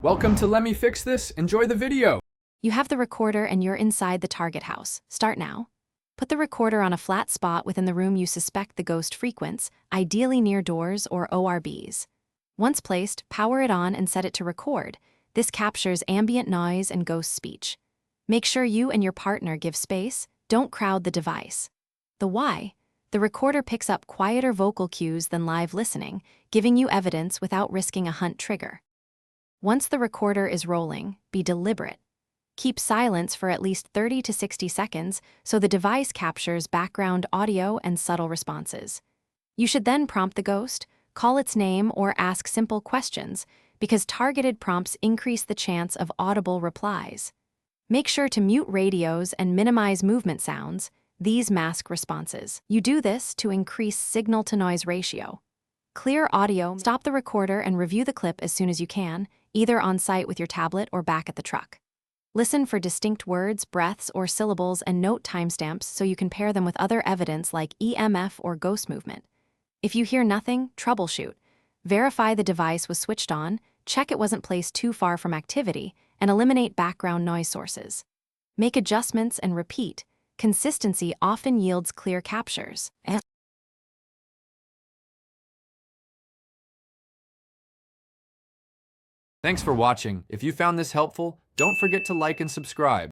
Welcome to Let Me Fix This. Enjoy the video. You have the recorder and you're inside the target house. Start now. Put the recorder on a flat spot within the room you suspect the ghost frequents, ideally near doors or ORBs. Once placed, power it on and set it to record. This captures ambient noise and ghost speech. Make sure you and your partner give space. Don't crowd the device. The why? The recorder picks up quieter vocal cues than live listening, giving you evidence without risking a hunt trigger. Once the recorder is rolling, be deliberate. Keep silence for at least 30 to 60 seconds so the device captures background audio and subtle responses. You should then prompt the ghost, call its name, or ask simple questions, because targeted prompts increase the chance of audible replies. Make sure to mute radios and minimize movement sounds. These mask responses. You do this to increase signal-to-noise ratio. Clear audio. Stop the recorder and review the clip as soon as you can, either on site with your tablet or back at the truck. Listen for distinct words, breaths, or syllables and note timestamps so you can pair them with other evidence like EMF or ghost movement. If you hear nothing, troubleshoot. Verify the device was switched on, check it wasn't placed too far from activity, and eliminate background noise sources. Make adjustments and repeat. Consistency often yields clear captures. Thanks for watching. If you found this helpful, don't forget to like and subscribe.